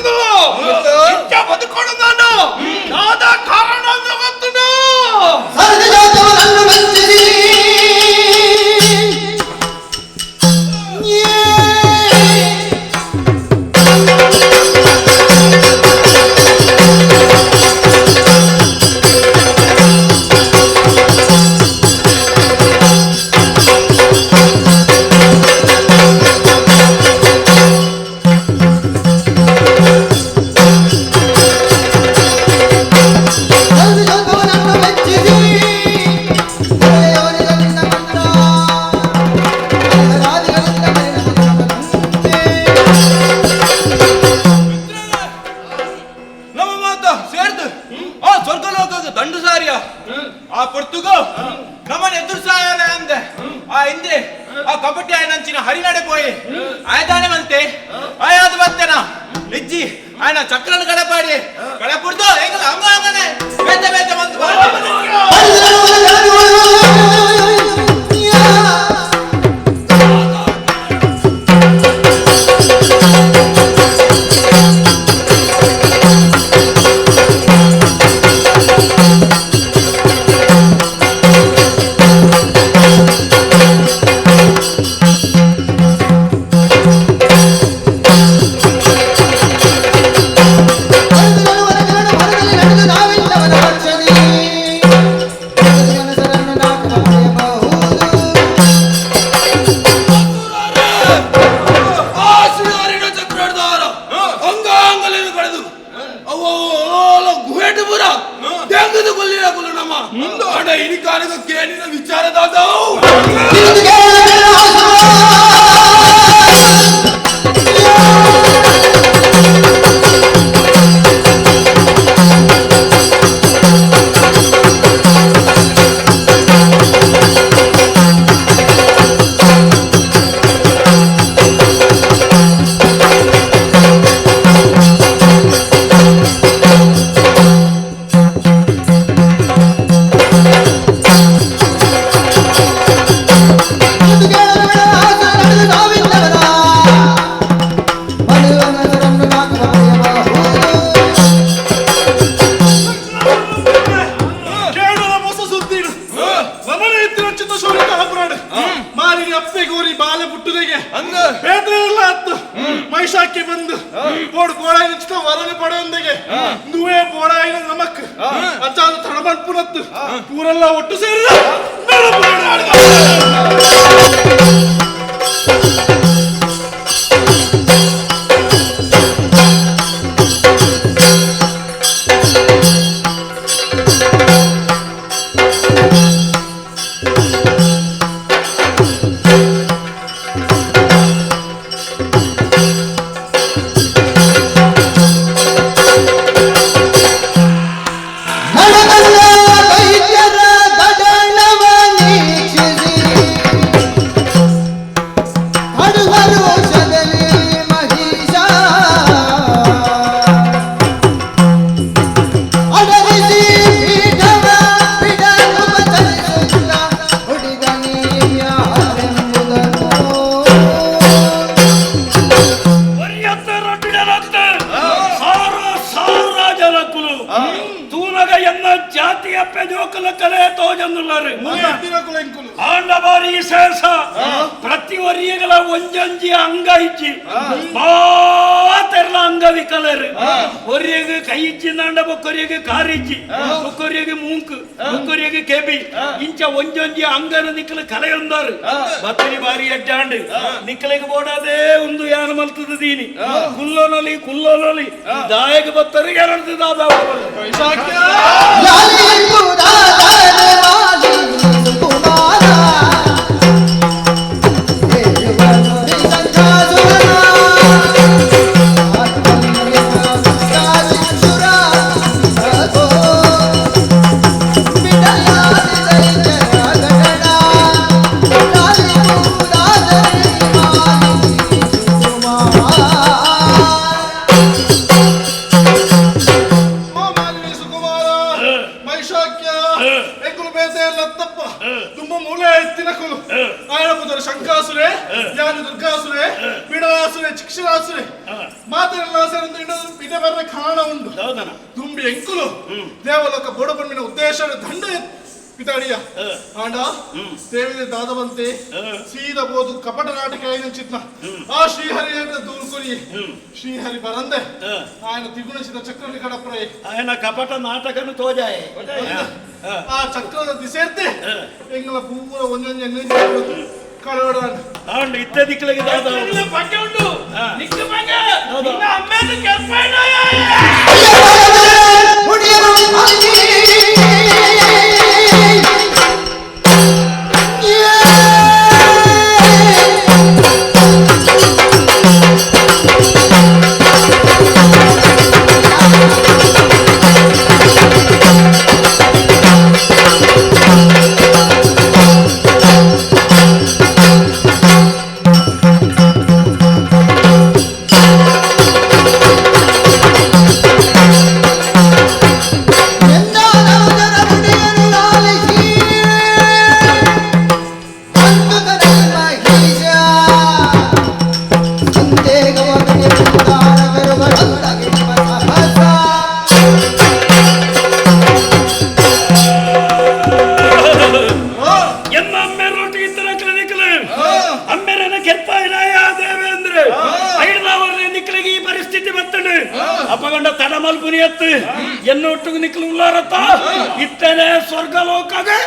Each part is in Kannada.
ಬದುಕುದು ಬದುಕೊಂಡು ನಾನು ಯಾವ್ದ ಕಾರಣ ಗೊತ್ತುನು ಚಕ್ರನ ಕಡಪಾಡಿ ಕಡಪುಡ್ದು ಹೆಂಗಲ್ಲ ಹಂಗ ಹಂಗನೆ ಬೇತೆ ಬೇತೆ ಬಂತು ಮೈಸಾಕಿ ಬಂದು ಕೋಡ್ ಕೋಡಾಯಿ ನಿಚ್ತ ವರನೆ ಪಡೆಯೊಂದಿಗೆ ನುವೆ ಕೋಡಾಯಿನ ನಮಕ್ ಅಚ್ಚಾದ ತಡಬಲ್ಪುರತ್ತು ಪೂರೆಲ್ಲ ಒಟ್ಟು ಸೇರಿದ ಪ್ರತಿ ವರಿಯಗಳ ಒಂಜೊಂಜಿ ಅಂಗ ಇಚ್ಚಿ ಮಾತೆರ್ಲ ಅಂಗವಿಕಲರು ಒರಿಯಗೆ ಕೈ ಇಚ್ಚಿಂದ ಬೊಕ್ಕೊರಿಯಗೆ ಕಾರಿಚ್ಚಿ ಬೊಕ್ಕೊರಿಯಗೆ ಮೂಂಕು ಬೊಕ್ಕೊರಿಯಗೆ ಕೆಬಿ ಇಂಚ ಒಂಜೊಂಜಿ ಅಂಗನ ನಿಕ್ಕಲು ಕಲೆಯೊಂದಾರು ಬತ್ತರಿ ಬಾರಿ ಅಡ್ಡಾಂಡು ನಿಕ್ಕಲಿಗೆ ಬೋಡಾದೇ ಒಂದು ಯಾನ ಮಲ್ತದ ದೀನಿ ಕುಲ್ಲೋನೊಲಿ ದಾಯಗೆ ಬತ್ತರು ಎರಡ್ದಾದ ಇದೇ ಬರ್ರೆ ಕಾರಣ ಉಂಟು. ಹೌದನ ತುಂಬಿ ಎಂಕುಲು ದೇವಲೋಕ ಬೋಡಬಣ್ಣಿನ ಉದ್ದೇಶ ದಂಡ ಪಿತಾಡಿಯ ಆಂಡ ದೇವಿದೆ ದಾದವಂತೆ ಸೀದ ಬೋದು ಕಪಟ ನಾಟಕ ಚಿತ್ನ ಆ ಶ್ರೀಹರಿ ದೂರ್ಕೊಲಿ ಶ್ರೀಹರಿ ಬರಂದೆ ఆయన ತಿಗುಣಿಸಿದ ಚಕ್ರಲಿ ಕಡಪ್ರೈ ఆయన ಕಪಟ ನಾಟಕನು ತೋಜಾಯೆ ಆ ಚಕ್ರದ ದಿಸೇರ್ತೆ ಎಂಗಳ ಪೂರ ಒಂದೊಂದು ಕಳವಡ ಆಂಡ್ ಇತ್ತೆ ದಿಕ್ಕಲಿಗೆ ಬಗ್ಗೆ ಉಂಟು ನಿಕ್ಕ ಬಗ್ಗೆ ನಿನ್ನ ಅಮ್ಮೇನ ಕೆಲ್ಪೈನ ಅಪಗಂಡ ತಡಮಲ್ ಪುನಿಯತ್ತು ಎನ್ನೊಟ್ಟಿಗೆ ನಿಕ್ಲು ಉಳ್ಳಾರತ್ತ ಇತ್ತನೆ ಸ್ವರ್ಗಲೋಕಗೆ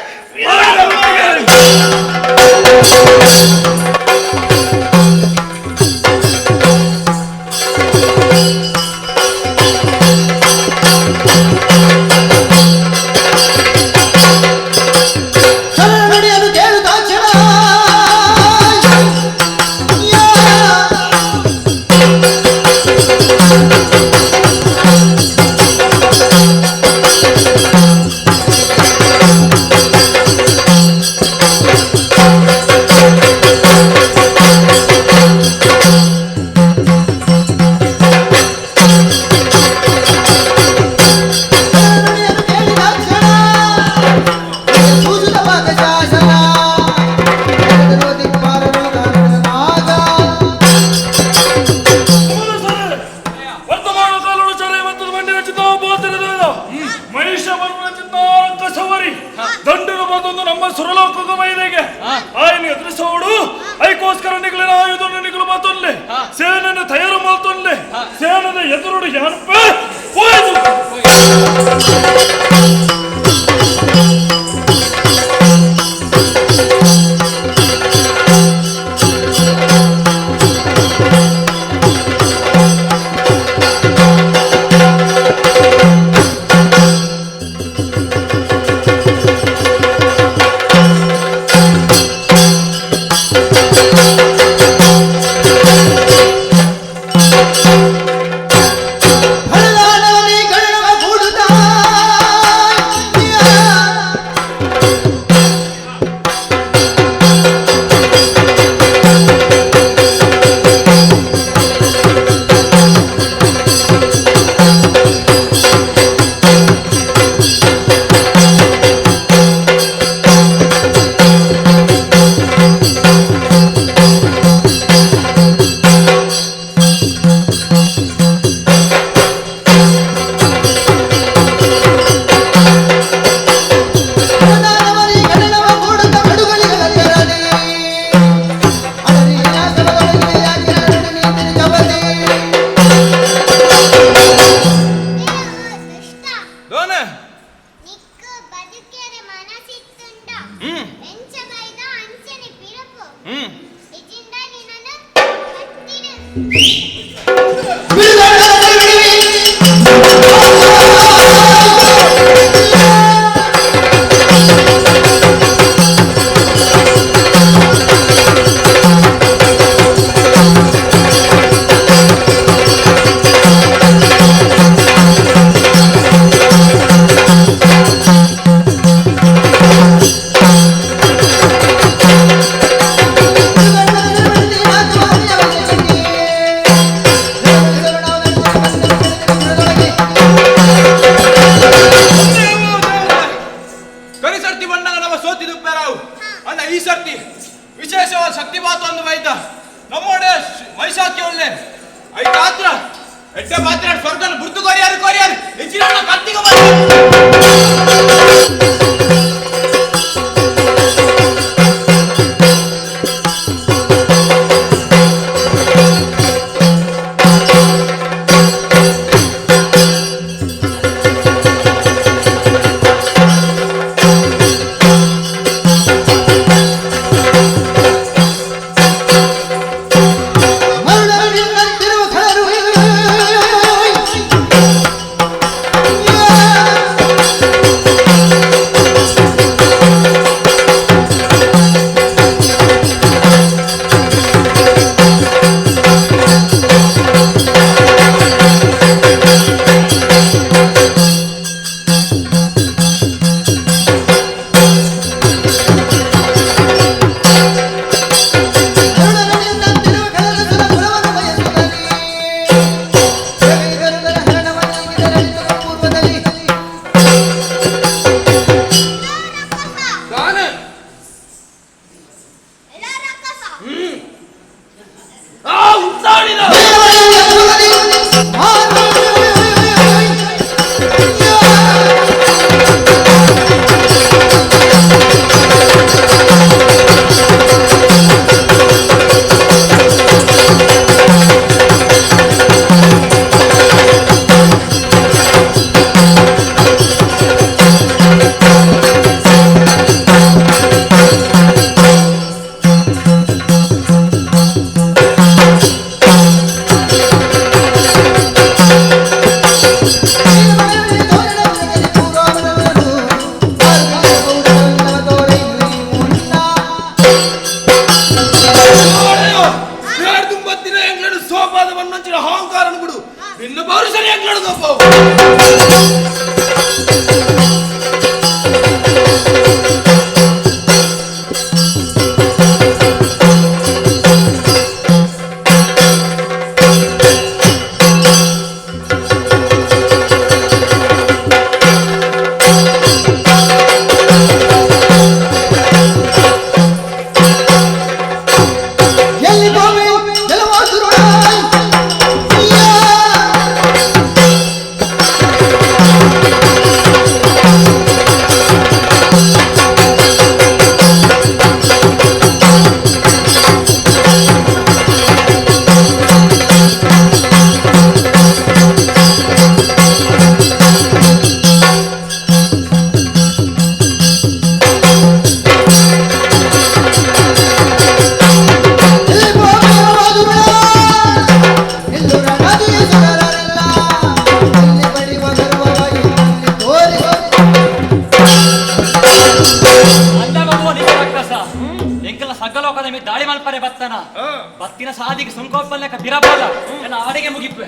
ಐಕೋಸ್ಕರ ನಿಗಲಿನ ಆಯುಧವನ್ನು ನಿಗಲು ಮಾತೊಲ್ಲೆ ಸೇನೆಯನ್ನು ತಯಾರು ಮಾತೊಲ್ಲೆ ಸೇನದ ಎದುರುಡು ಯಾನಪ್ಪ ಹಳಲಾನವನೇ ಗಣವ ಕೂಡುತ್ತಾ ಗುರ್ತು ಕೊರಿಯರ್ ಕೊರಿಯರ್ ಹೆಚ್ಚಿನ ಕತ್ತಿಗೆ ದಾಳಿ ಮಲ್ಪರೆ ಬತ್ತನ ಬತ್ತಿನ ಸಾದಿಗೆ ಸುಂಕೋಪಲ್ಲೆಕ ಬಿರಬೋದ ನನ್ನ ಅವರಿಗೆ ಮುಗಿಪ್ಪೆ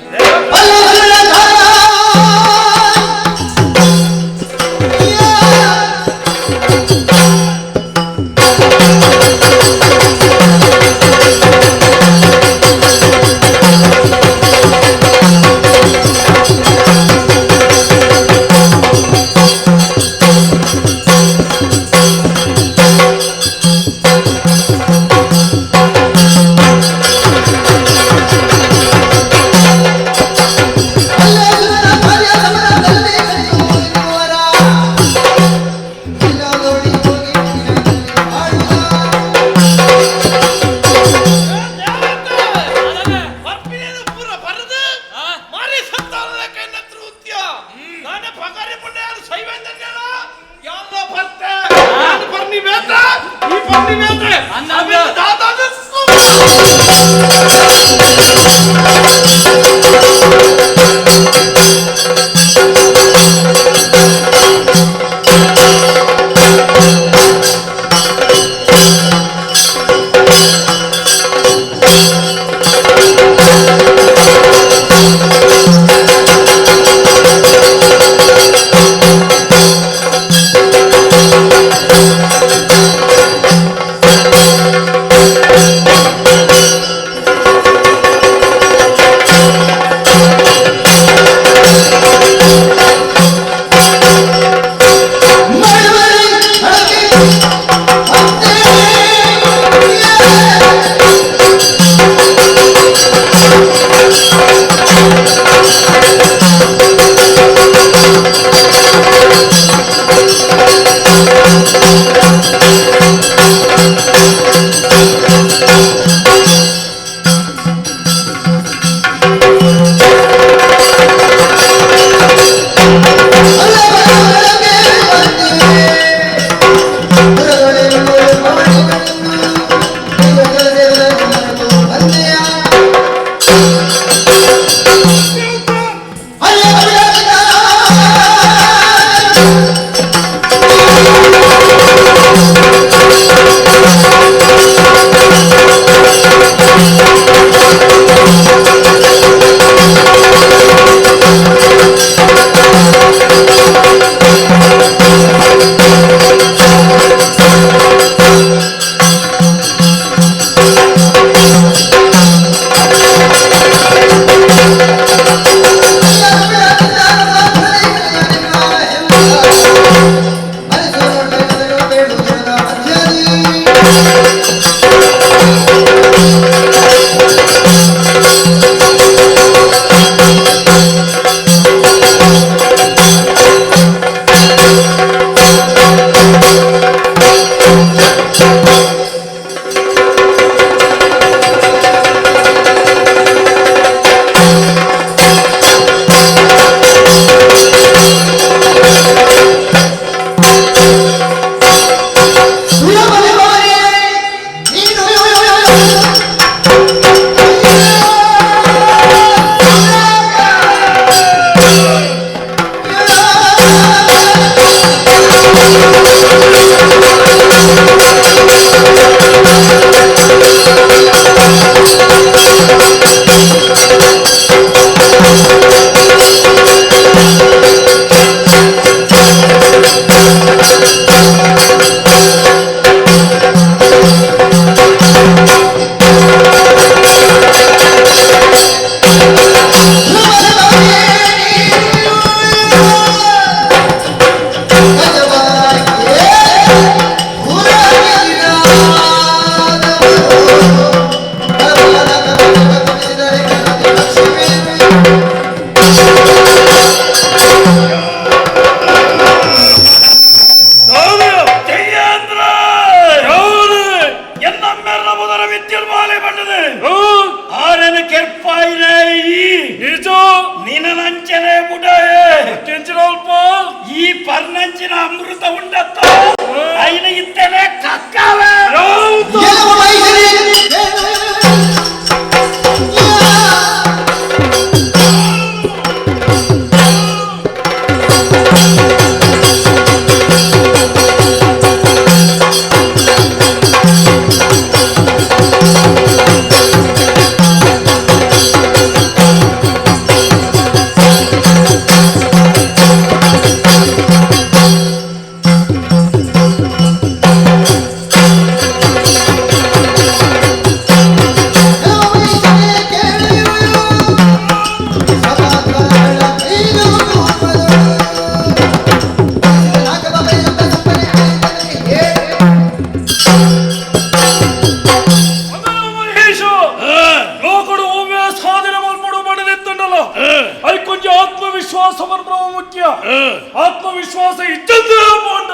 ಆತ್ಮವಿಶ್ವಾಸ ಇದ್ದದ್ದು ಬೋಂಡ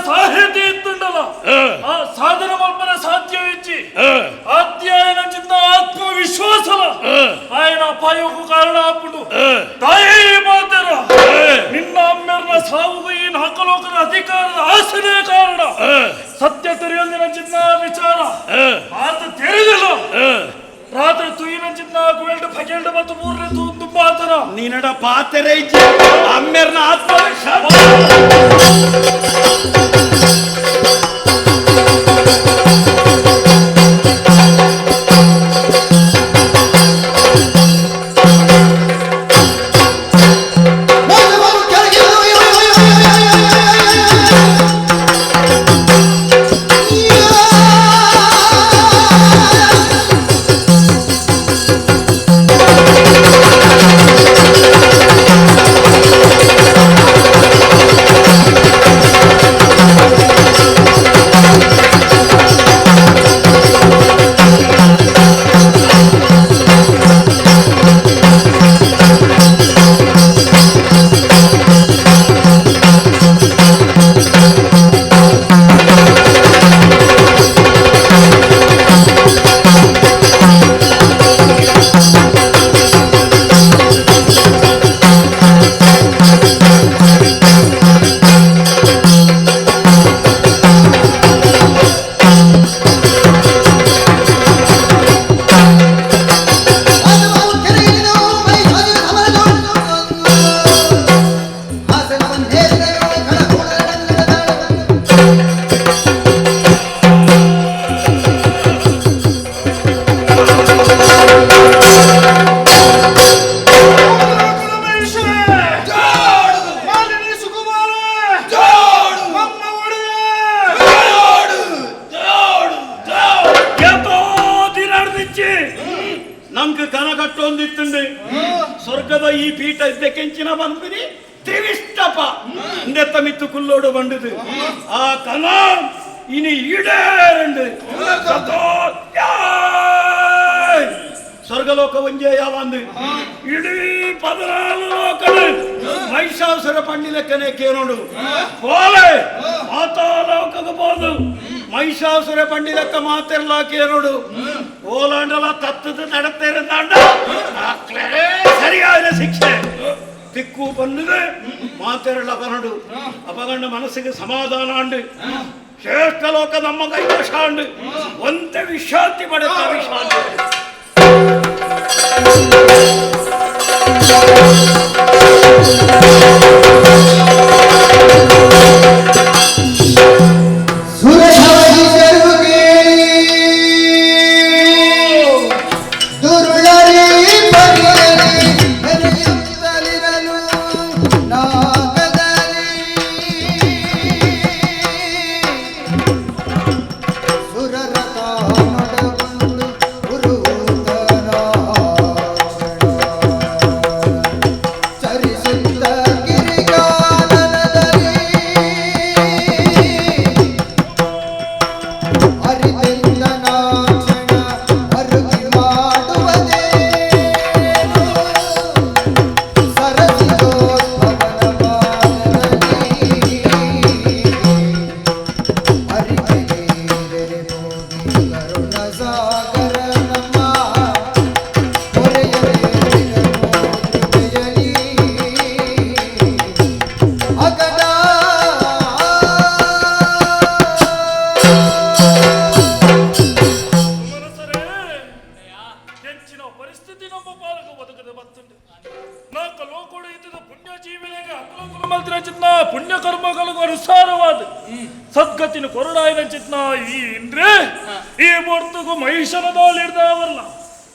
ಸಾಹಿತ್ಯ ಇತ್ತುಂಡಲ್ಲ ಆ ಸಾಧನ ಮಲ್ಪನ ಸಾಧ್ಯ ಇಚ್ಚಿ ಅಧ್ಯಯನ ಚಿಂತ ಆತ್ಮವಿಶ್ವಾಸಲ ఆయన ಅಪಾಯಕ್ಕೂ ಕಾರಣ ಆಗ್ಬಿಟ್ಟು ತಾಯಿ ಮಾತಾರ ನಿನ್ನ ಅಮ್ಮೆರ್ನ ಸಾವುಗೂ ಈ ನಾಲ್ಕಲೋಕದ ಅಧಿಕಾರದ ಆಸನೆ ಕಾರಣ ಸತ್ಯ ತೆರೆಯೊಂದಿನ ಚಿನ್ನ ವಿಚಾರ ಆತ ತೆರೆದಿಲ್ಲ ರಾತ್ರಿ ತುಯಿನ ಚಿನ್ನ ಗುವೆಂಡು ಫಗೆಂಡು ಮತ್ತು ಮೂರನೇ ತುಂಬ ಆತನ ನೀನಡ ಪಾತೆರೆ ಅಮ್ಮೆರ್ನ ಆತ್ಮವಿಶ್ವಾಸ ಗೆದ್ದೆ ಕೆಂಚಿನ ಬಂದ್ಬಿರಿ ತ್ರಿವಿಷ್ಟಪ ಇಂದೆತ್ತ ಮಿತ್ತು ಕುಲ್ಲೋಡು ಬಂಡುದು ಆ ಕಲ ಇನಿ ಈಡೇರಂಡು ಸ್ವರ್ಗಲೋಕ ಒಂಜೇ ಯಾವಂದು ಇಡೀ 14 ಲೋಕದ ಮಹಿಷಾಸುರ ಪಂಡಿಲಕ್ಕನೆ ಕೇನೋಡು ಕೋಲೆ ಮಾತಾಲೋಕಕ್ಕೆ ಬೋದು ಮಹಿಷಾಸುರ ಪಂಡಿಲಕ್ಕ ಮಾತೆಲ್ಲ ಕೇನೋಡು ಓಲಾಂಡಲ ತತ್ತದ ನಡತೇರೆ ದಾಂಡ ಸರಿಯಾದ ಶಿಕ್ಷೆ ತಿಕ್ಕು ಬಂದಿದೆ ಮಾತೆರಳ ಕನಡು ಅಪಗಂಡ ಮನಸ್ಸಿಗೆ ಸಮಾಧಾನ ಅಂಡು ಶ್ರೇಷ್ಠ ಲೋಕ ನಮ್ಮ ಕೈವಶ ಅಂಡು ಒಂದೇ ವಿಶ್ರಾಂತಿ ಪಡೆದ ವಿಶ್ರಾಂತಿ ಸದ್ಗತಿನ ಕೊರಡಾಯಿನ ಚಿತ್ನ ಈ ಇಂದ್ರೆ ಈ ಮೊರ್ತಗೂ ಮಹಿಷನ ದಾಳಿಡ್ದವಲ್ಲ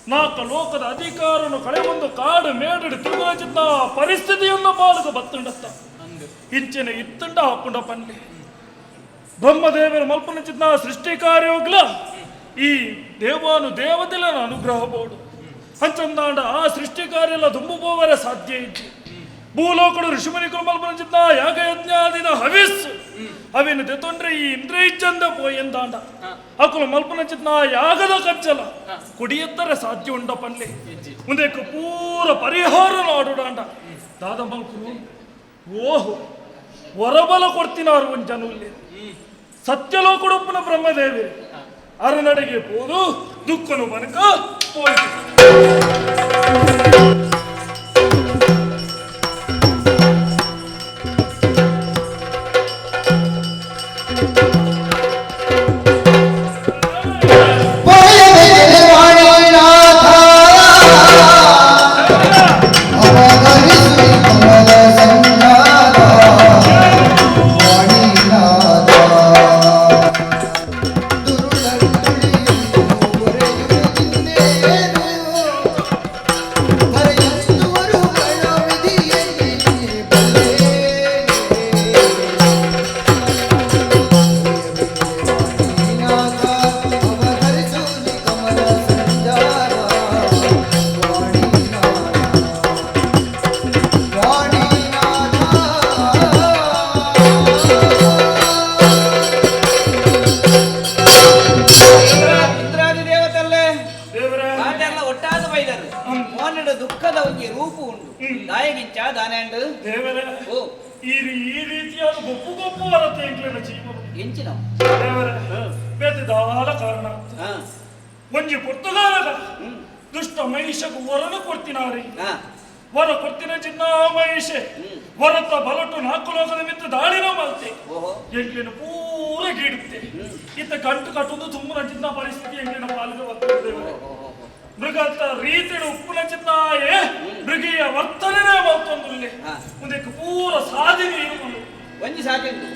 ನಾಲ್ಕು ಲೋಕದ ಅಧಿಕಾರನು ಕಳೆ ಒಂದು ಕಾಡು ಮೇಡಡಿ ತಿರುಗುವ ಚಿತ್ನ ಪರಿಸ್ಥಿತಿಯನ್ನು ಪಾಲಕ ಬತ್ತುಂಡತ್ತ ಇಂಚಿನ ಇತ್ತುಂಡ ಹಾಕೊಂಡ ಪಂಡಿ ಬ್ರಹ್ಮದೇವರ ಮಲ್ಪನ ಚಿತ್ನ ಸೃಷ್ಟಿ ಕಾರ್ಯೋಗ್ಲ ಈ ದೇವಾನು ದೇವತೆಗಳ ಅನುಗ್ರಹ ಬೋಡು ಹಂಚಂದಾಂಡ ಆ ಸೃಷ್ಟಿ ಕಾರ್ಯ ಎಲ್ಲ ತುಂಬುವವರ ಸಾಧ್ಯ ಇತ್ತು ಭೂಲೋಕಡು ಋಷಿಮುನಿಗಳು ಮಲ್ಪನ ಚಿತ್ನ ಯಾಗ ಯಜ್ಞಾದಿನ ಹವಿಸ್ ಅವೇನು ತೆತ್ತೊಂಡ್ರೆ ಈ ಇಂದ್ರೈ ಚಂದ ಪೋಯಂದಾಂಡ ಅಕುಲು ಮಲ್ಪನ ಚಿತ್ನ ಯಾಗದ ಕಚ್ಚಲ ಕುಡಿಯತ್ತರೆ ಸಾಧ್ಯ ಉಂಡ ಪನ್ಲೆ ಮುಂದೆ ಪೂರ ಪರಿಹಾರ ನಾಡುಡಾಂಡ ದಾದ ಮಲ್ಪರು ಓಹೋ ಹೊರಬಲ ಕೊಡ್ತಿನಾರು ಒಂದು ಜನುಲ್ಲಿ ಸತ್ಯಲೋಕುಡುಪ್ಪನ ಬ್ರಹ್ಮದೇವಿ ಅರನಡೆಗೆ ಪೋದು ದುಃಖನು ಬನಕ ಪೋಯ್ತು ದುಃಖದ ಒಂದು ರೂಪ ಉಂಟು ದಾಯಗಿಂಚ ದಾನೆಂಡು ದೇವರೇ ಈ ರೀತಿಯಾದ ಗೊಪ್ಪು ಗೊಪ್ಪು ಬರುತ್ತೆ ಎಂಕ್ಲೆನ ಜೀವನ ಎಂಚಿನ ದೇವರೇ ಬೇತದಾಲ ಕಾರಣ ಒಂಜಿ ಪುರ್ತಗಾಲಗ ದುಷ್ಟ ಮಹಿಷకు ವರನ ಕೊಡ್ತಿನಾರಿ ವರ ಕೊಡ್ತಿನ ಚಿನ್ನ ಮಹಿಷೆ ವರತ ಬಲಟು ನಾಲ್ಕು ಲೋಕದ ಮಿತ್ರ ದಾಳಿನ ಮಲ್ತೆ ಎಂಕ್ಲೆನ ಪೂರ ಗೀಡುತ್ತೆ ಇತ್ತ ಗಂಟು ಕಟ್ಟುವುದು ತುಂಬನ ಚಿನ್ನ ಪರಿಸ್ಥಿತಿ ಎಂಕ್ಲೆನ ಪಾಲಿಗೆ ಬರ್ತದೆ ಮೃಗತ ರೀತಿ ಉಪ್ಪುನ ಚಿತ್ತಾಯೇ ಮೃಗೀಯ ವರ್ತನೆ ಮತ್ತೊಂದು ಮುಂದೆ ಪೂರ ಸಾಧನೆ ಒಂಜಿ ಸಾಕಿಂದು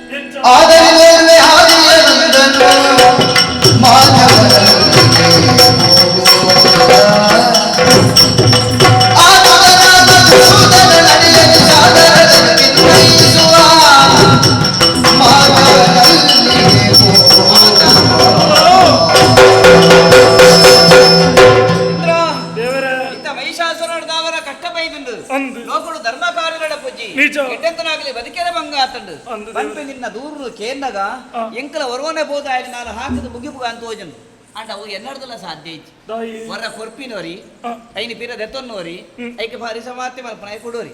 ಲೋಕಡು ಧರ್ಮ ನಿಜ. ಎಟ್ಟೆಂತನಾಗಲಿ ಬದುಕೇನೆ ಭಂಗ ಆತಂಡು ಅಂದು ಬಂಪೆ ನಿನ್ನ ದೂರು ಕೇಂದಾಗ ಎಂಕಲ ಹೊರವನೆ ಬೋದ ಆಯ್ತು ನಾನು ಹಾಕಿದ ಮುಗಿಪುಗ ಅಂತ ಹೋಜನು ಅಂಡ ಅವು ಎನ್ನಡದಲ್ಲ ಸಾಧ್ಯ ಐತಿ ದಾಯಿ ವರ ಕೊರ್ಪಿನೋರಿ ಐನಿ ಪಿರ ದೆತ್ತನ್ನೋರಿ ಐಕೆ ಭಾರಿ ಸಮಾತಿ ಮಲ್ಪನ ಐ ಕೊಡೋರಿ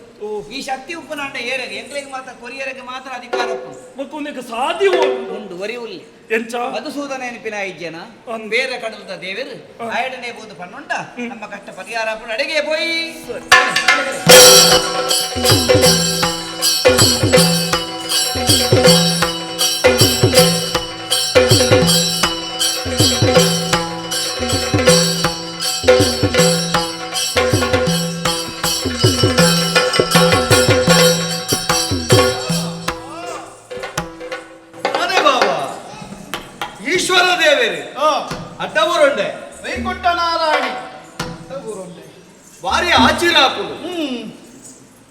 ಈ ಶಕ್ತಿ ಉಪ್ಪನಾಂಡ ಏರಿಗೆ ಎಂಕ್ಲಿಗೆ ಮಾತ್ರ ಕೊರಿಯರಿಗೆ ಮಾತ್ರ ಅಧಿಕಾರ ಉಪ್ಪು ಮಕ್ಕೊಂದಕ್ಕೆ ಸಾಧ್ಯ ಉಂಡು ಒರಿ ಉಲ್ಲಿ ಎಂಚ ಮಧುಸೂದನ ನೆನಪಿನ ಐಜ್ಯನ ಬೇರೆ ಕಡಲದ ದೇವರು ಆಯಡನೆ ಬೋದು ಪಣ್ಣುಂಡ ನಮ್ಮ ಕಷ್ಟ ಪರಿಹಾರ ಪುಣ ಅಡಿಗೆ ಪೋಯಿ ಈಶ್ವರ ದೇವೇರಿ ಅಡ್ಡವರೊಂಡೆ ವೈಕುಂಠ ನಾರಾಯಣಿ ಊರುಂಡೆ ಭಾರಿ ಆಚಿರಾಪುಡು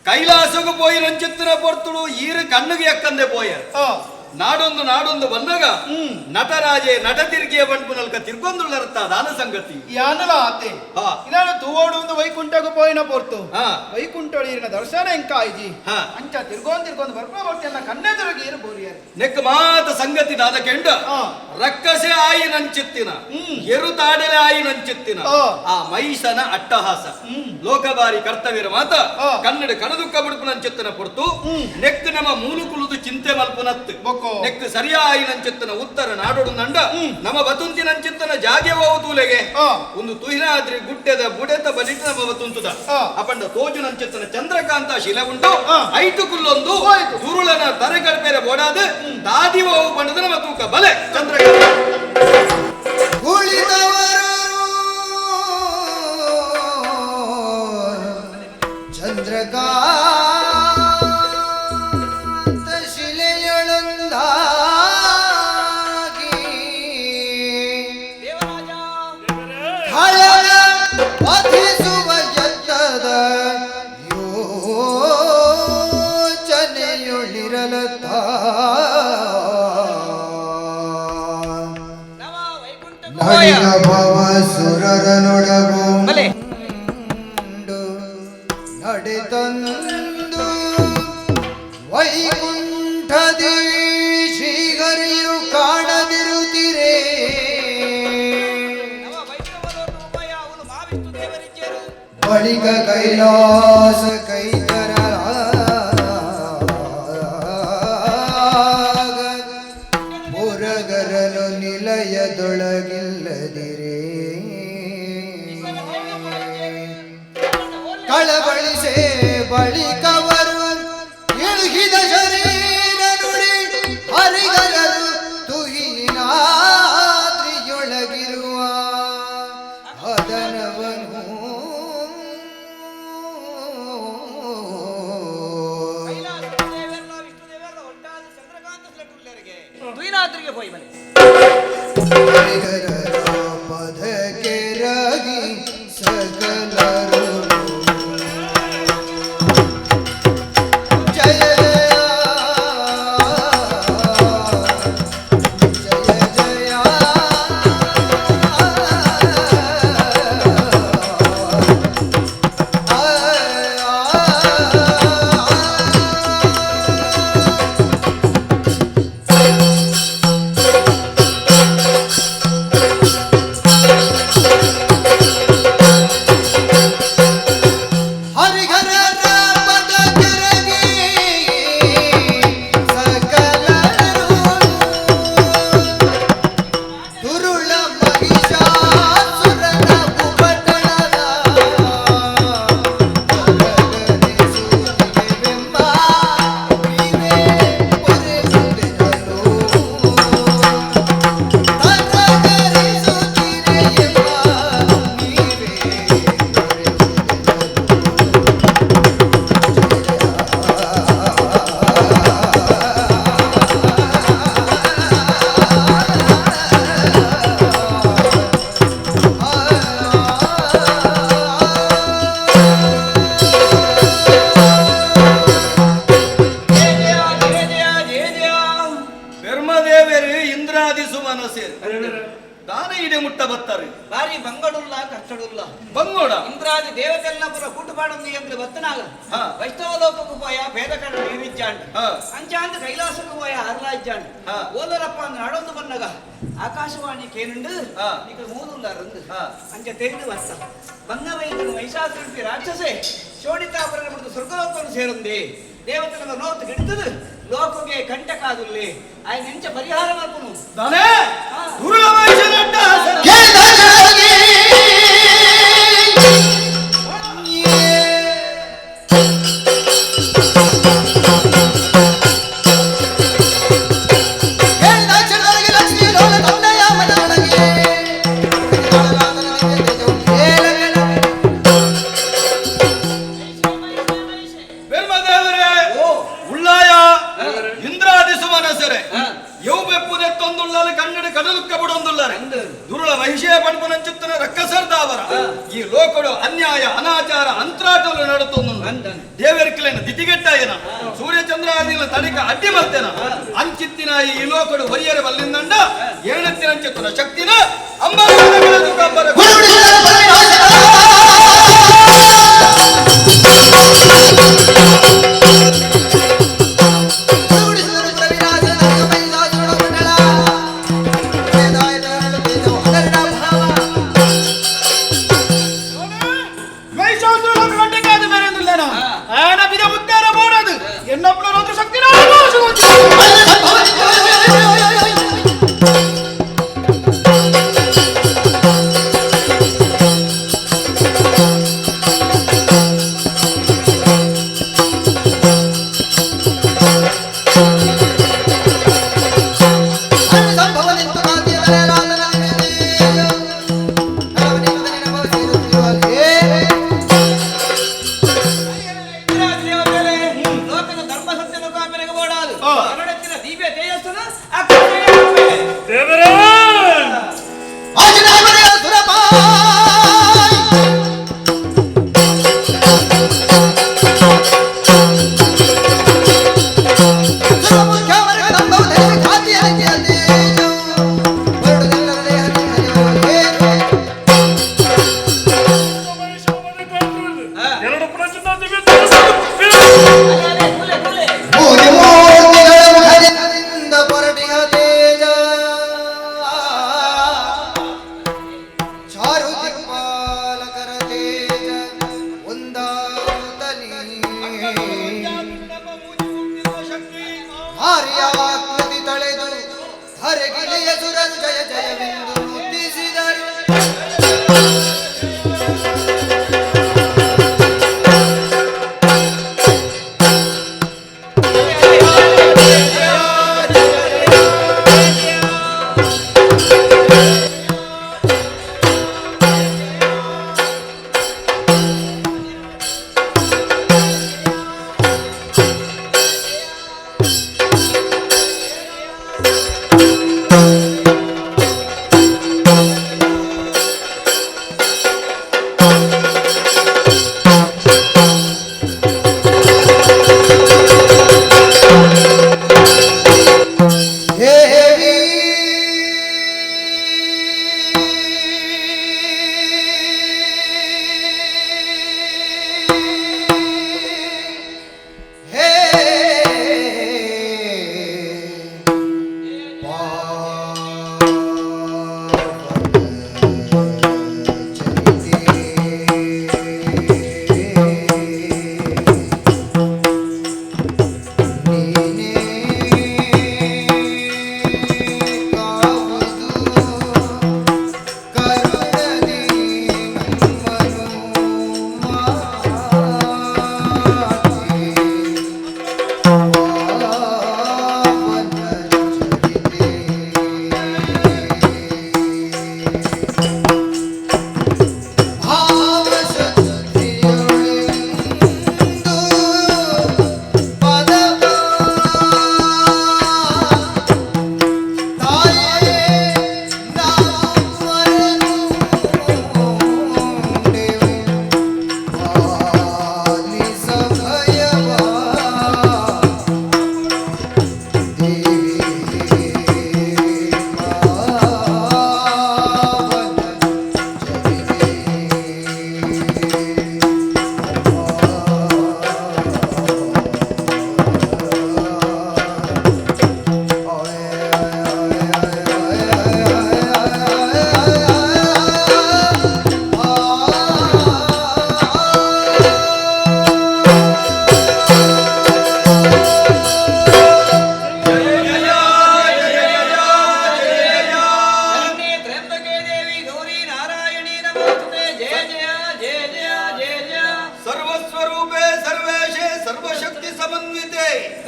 ಕೈಲಾಸಗೂ ಪೋಯಿ ರಂಚಿತ್ತಿನ ಪೊರ್ತುಡು ಈರು ಕಣ್ಣಿಗೆ ಎಕ್ಕಂದೆ ಪೋಯ ನಾಡೊಂದು ಬಂದಾಗ ನಟರಾಜೆ ನಟ ತಿರ್ಗಿಯ ಬಂಟು ನಲ್ಕ ತಿರ್ಗೊಂದುಳ್ಳರ್ತ ದಾನ ಸಂಗತಿ ಯಾನಲ ಆತೆ ಇದಾನ ತೂವೋಡು ಒಂದು ವೈಕುಂಠಗೂ ಪೋಯಿನ ಪೊರ್ತು ವೈಕುಂಠ ಈರಿನ ದರ್ಶನ ಎಂಕಾಯ್ಜಿ ಅಂಚ ತಿರ್ಗೊಂದು ಬರ್ಪೋರ್ತಿಯನ್ನ ಕಣ್ಣೆದುರಿಗೆ ಇರು ಬೋರಿಯರು ನೆಕ್ ಮಾತ ಸಂಗತಿ ನಾದ ಕೆಂಡ ರಕ್ಕಸೆ ಆಯಿ ನಂಚಿತ್ತಿನ ಎರುತಾಡಲೆ ಆಯಿ ನಂಚಿತ್ತಿನ ಆ ಮಹಿಷನ ಅಟ್ಟಹಾಸ ಲೋಕಬಾರಿ ಕರ್ತವ್ಯರ ಮಾತ ಕನ್ನಡ ಕಣದುಕ್ಕ ಬಿಡುಪು ನಂಚಿತ್ತಿನ ಪೊರ್ತು ನೆಕ್ ನಮ್ಮ ಮೂನುಕುಲುದು ಚಿಂತೆ ಮಲ್ಪುನತ್ತು ನೆಕ್ ಸರಿಯಾಯಿ ನಂಚಿತ್ತನ ಉತ್ತರ ನಾಡೋಡು ನಂಡ ನಮ್ಮ ಬತುಂತಿ ನಂಚಿತ್ತನ ಜಾಗೆ ತೂಲೆಗೆ ಒಂದು ತುಹಿನಾದ್ರಿ ಗುಡ್ಡೆದ ಬುಡೆತ ಬಲಿಟ ನಮ್ಮ ಬತುಂತುದ ಅಪಂಡ ತೋಜು ನಂಚಿತ್ತನ ಚಂದ್ರಕಾಂತ ಶಿಲೆ ಉಂಟು ಐಟು ಕುಲ್ಲೊಂದು ಗುರುಳನ ತರೆಗಡ್ಪೇರೆ ಬೋಡಾದ ದಾದಿ ಹೋಗು ಪಂಡದ ನಮ್ಮ ತೂಕ ಬಲೆ ಚಂದ್ರಕಾಂತ ಭವ ಸುರರನೊಡಗು ನಡೆತಂದು ವೈಕುಂಠದಿ ಶ್ರೀಹರಿಯು ಕಾಣದಿರುತ್ತಿರೇ ಬಳಿಕ ಕೈಲಾಸ ಕೈತರ ಮುರಗರನು ನಿಲಯದೊಳಗಿಲ್ಲದಿರೇ ಕಳವಳಿಸೆ ಬಳಿಕವರು ಇಳುಹಿದ ಶರೀರ ನುಡಿ ಹರಿಗರರು ತುಹಿನಾದ್ರಿಯೊಳಗಿರುವ ಅದನವನು ತುಯಿನಾದ್ರಿಗೆ ಹೋಯ್ ಬನ್ನಿ ಪದಕ್ಕೆ ರಾಗಿ ಸಕಲರು ಜಯ ಜಯ ದಾನ ಇಡೆ ಮುಟ್ಟ ಬತ್ತಾರೆ ಬಾರಿ ಬಂಗಡುಲ್ಲ ಕಷ್ಟಡುಲ್ಲ ಬಂಗೋಡ ಇಂದ್ರಾದಿ ದೇವತೆಲ್ಲ ಪುರ ಕೂಟುಪಾಡೊಂದು ಎಂದು ಬತ್ತನಾಗ ವೈಷ್ಣವ ಲೋಕಕ್ಕೂ പോയ ഭേദക്കട ജീവിച്ചാണ്ട് അഞ്ചാണ്ട് കൈലാസക്ക് പോയ ആറിലായിച്ചാണ്ട് ഓലറപ്പ നടന്നു പറഞ്ഞക ആകാശവാണി കേനുണ്ട് నీకు మూదుండారందు అంచె తెలియదు వస్తా బంగవైద్యుడు మహిషాసురుడి రాక్షసే ಶೋಣಿತಾಪುರ ಸ್ವರ್ಗಲೋಕವನ್ನು ಸೇರುಂದಿ ದೇವತೆಗಳ ನೋತು ಗಿಡಿತದು ಲೋಕಗೆ ಕಂಟ ಕಾದುಲ್ಲಿ ఆయన నుంచి పరిహార మార్పును ತಾನೇ ದುರ್ಲಭ ఈ లోకుడు అన్యాయ అనాచార అంతరాటలు నడుతున్నారు దేవరికలైన దితిగెట్టాయన సూర్యచంద్రాదిల తడిక అడ్డి మల్తెన అంచిత్తిన ఈ లోకుడు వరియర వల్లిందండ ఏనెత్తిన చెత్తున శక్తిన అంబరగలదు కంబర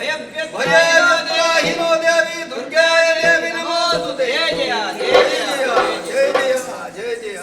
ಭಯವ್ಯತ್ಯಾಹಿನೋ ದೇವಿ ದುರ್ಗಾಯ ದೇವಿ ನಮೋಸ್ತುತೇ. ಜಯ ಜಯ ಜಯ ಜಯ ಜಯ ಜಯ ಜಯ.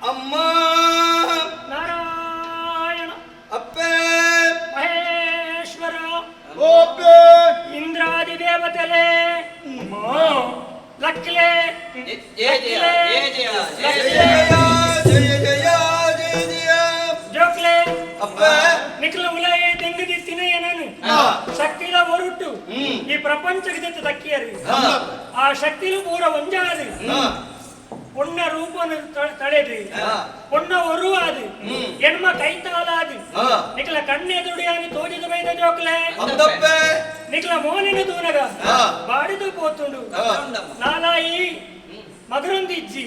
ಅಮ್ಮ ನಾರಾಯಣ ಅಪ್ಪೆ ಮಹೇಶ್ವರ ಓಪೆ ಇಂದ್ರಾದಿ ದೇವತೆಲೆ ಲಕ್ಲೆ ಜಯ ಜಯ ಜಯ ಜಯ ಜಯ ಜಯ ಜಯ ಜಯ ಜಯ ಜಯ. ಜೋಕ್ಲೆ ಅಪ್ಪೆ ನಿಖಲ ಉಲಯ ತೆಂಗದಿ ತಿನಯ ನಾನು ಶಕ್ತಿಲ ಹೊರಟು ಈ ಪ್ರಪಂಚಕ್ಕೆ ದಕ್ಕಿಯರಿ ಆ ಶಕ್ತಿಲು ಪೂರ ಒಂಜಾದಿ ಪುಣ್ಯ ರೂಪನ ತಳೆದು ಪುಣ್ಯ ಒರುವಾದು ಹೆಣ್ಮ ಕೈತಾಲಾದು ನಿಖಲ ಕಣ್ಣೆದುಡಿಯಾನಿ ತೋಜಿದ ಬೈದ ಜೋಕ್ಲೆ ಅಂದಪ್ಪೆ ನಿಖಲ ಮೋನಿನ ದೂನಗ ಬಾಡಿದು ಪೋತುಂಡು ನಾಲಾಯಿ ಮಗರೊಂದಿಜ್ಜಿ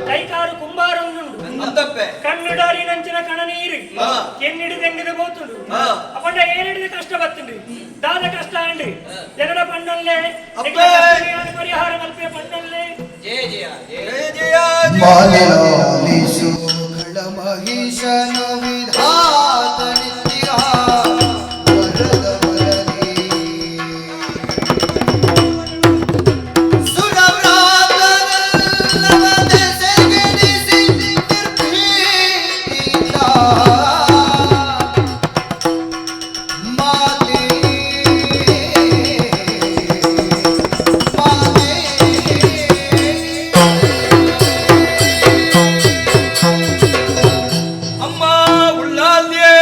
ಕೈಕಾರು ಕುಂಬಾರೊಂದುಂಡು ಅಂದಪ್ಪೆ ಕಣ್ಣುಡಾರಿ ನಂಚಿನ ಕಣ ನೀರು ಕೆನ್ನಿಡಿದೆಂಗಿದ పోతుండు ಅಪ್ಪಂಡ ಏನಿಡಿದ ಕಷ್ಟ ಬತ್ತುಂಡು ದಾದ ಕಷ್ಟ ಅಂಡು ಎರಡ ಪಣ್ಣೊಲ್ಲೆ ಪರಿಹಾರ ಮಲ್ಪೆ ಪಣ್ಣೊಲ್ಲೆ ಜಯ ಜಯ ಜಯ ಜಯ ಜಯ ಜಯ. ಮಾಲಿಲಾಲಿಸು ಮಹಿಷನು ವಿಧಾತ ನಿತ್ಯ ವರದ ವರದಿ ಸುರವ್ರಾತನಲ್ಲವದೆ ಸೆಗೆಡಿಸಿ ನಿರ್ಭೀತ ಮಾತೆ ಅಮ್ಮ ಉಳ್ಳಾಲ್ಯೆ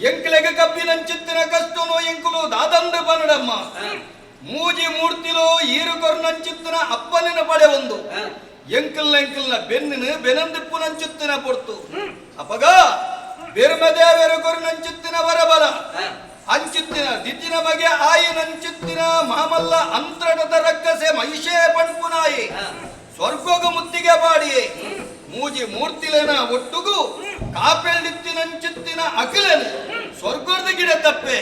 ಎಂಕ್ಲೆಗ ಕಬ್ಬಿನಂಚಿತ್ತಿನ ಕಷ್ಟನು ಎಂಕುಲು ದಾದಂಡು ಬನಡಮ್ಮ ಮೂಜಿ ಮೂರ್ತಿಲು ಈರುಕೊರ್ನಂಚಿತ್ತಿನ ಅಪ್ಪನಿನ ಪಡೆ ಒಂದು ಎಂಕಲ್ನ ಬೆನ್ನಿನ ಬೆನಂದಿಪ್ಪುನಂಚಿತ್ತಿನ ಪೊರ್ತು ಅಪಗ ಬೆರ್ಮದೇವೆರು ಕೊರ್ನಂಚಿತ್ತಿನ ವರಬಲ ಅಂಚಿತ್ತಿನ ದಿತ್ತಿನ ಬಗೆ ಆಯಿನಂಚಿತ್ತಿನ ಮಾಮಲ್ಲ ಅಂತ್ರಡದ ರಕ್ಕಸೆ ಮಹಿಷೇ ಪಣ್ಪುನಾಯಿ ಸ್ವರ್ಗೋಗ ಮುತ್ತಿಗೆ ಬಾಡಿಯೇ ಮೂಜಿ ಮೂರ್ತಿಲೇನ ಒಟ್ಟುಗು ಕಾಪೆಳ್ಳಿತ್ತಿನಂಚಿತ್ತಿನ ಅಖಿಲೇನು ಸ್ವರ್ಗದ ಗಿಡ ತಪ್ಪೆ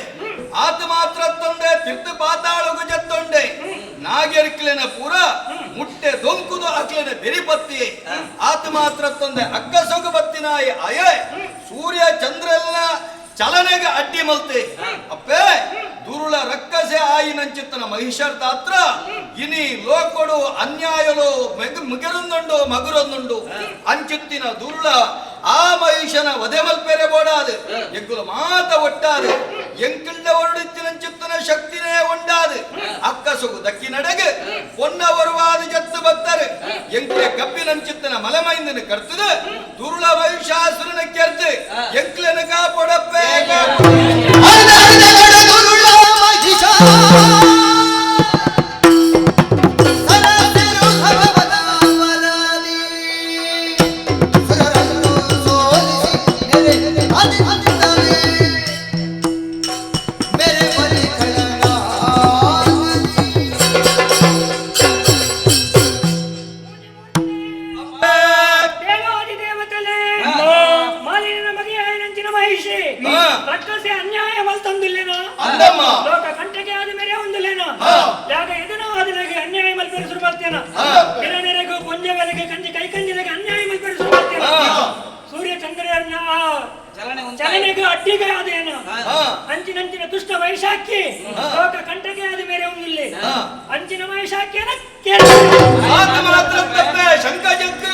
ಆತ ಮಾತ್ರ ತೊಂಡೆ ತಿರ್ತು ಪಾತಾಳಗು ಜತ್ತೊಂಡೆ ನಾಗೆರ್ಕಿಲೇನ ಪೂರ ಮುಟ್ಟೆ ದೊಂಕುದು ಅಕ್ಲೇನ ಬೆರಿಪತ್ತಿ ಆತ ಮಾತ್ರ ತೊಂದೆ ಅಕ್ಕ ಸೊಗು ಬತ್ತಿನಾಯಿ ಅಯೇ ಸೂರ್ಯ ಚಂದ್ರೆಲ್ಲ ಚಲನೆಗೆ ಅಡ್ಡಿ ಮಲ್ತೆ ಅಪ್ಪೆ ದುರುಳ ರಕ್ಕಸೆ ಆಯಿನಂಚಿತ್ತನ ಮಹಿಷರ್ ತಾತ್ರ ಇನಿ ಲೋಕೊಡು ಅನ್ಯಾಯಲು ಮುಗೆರೊಂದುಂಡು ಮಗುರೊಂದುಂಡು ಅಂಚಿತ್ತಿನ ದುರುಳ ಆ ಮಹಿಷನ ವಧೆ ಮಲ್ಪೆರೆ ಬೋಡಾದು ಎಂಕುಲು ಮಾತ ಒಟ್ಟಾದು ಎಂಕಿಲ್ಡ ಹೊರಡಿತ್ತಿನಂಚಿತ್ತನ ಶಕ್ತಿನೇ ಉಂಡಾದು ಅಕ್ಕ ಸೊಗು ದಕ್ಕಿ ನಡೆಗೆ ಪೊನ್ನ ಬರುವಾದ ಜತ್ತು ಬತ್ತರು ಎಂಕ್ಲೆ ಕಬ್ಬಿನಂಚಿತ್ತನ ಮಲಮೈಂದನ ಕರ್ತದ ದುರುಳ ಮಹಿಷಾಸುರನ ಕೆರ್ದು ಎಂಕ್ಲೆನ ಕಾಪೊಡಪ್ಪೆ ದೇವಾದಿ ದೇವತೆಲೆ ಮಾಲಿನ ಬಗೆಯ ನಂಚಿನ ಮಹಿಷಿ ರಕ್ಕಸೆ ಅನ್ಯಾಯ ಮಲ್ತಂದಿಲ್ಲೇನ ಅಂದಮ್ಮ ಲೋಕ ಕಂಟಕ್ಕೆ ಆದ ಮೇರೆ ಒಂದಿಲ್ಲೇನ ಯಾಗ ಇದನ್ನ ಆದಿನಾಗೆ ಅನ್ಯಾಯ ಮಲ್ಪೇರು ಶುರು ಮಾಡ್ತೇನ ಗಿರನೆರೆಗೂ ಪುಂಜ ವೆಲೆಗೆ ಕಂಜಿ ಕೈ ಕಂಜಿಲೆಗೆ ಅನ್ಯಾಯ ಮಲ್ಪೇರು ಶುರು ಮಾಡ್ತೇನ ಸೂರ್ಯ ಚಂದ್ರನ ಚಲನೆಗೂ ಅಡ್ಡಿಗೆ ಆದೇನ ಅಂಚಿನಂಚಿನ ದುಷ್ಟ ವೈಶಾಖಿ ಲೋಕ ಕಂಟಕ್ಕೆ ಆದ ಮೇರೆ ಒಂದಿಲ್ಲಿ ಅಂಚಿನ ವೈಶಾಖಿಯನ ಕೇಳ ಆತ ಮಾತ್ರ ತಪ್ಪೆ ಶಂಕ ಜಗ್ಗ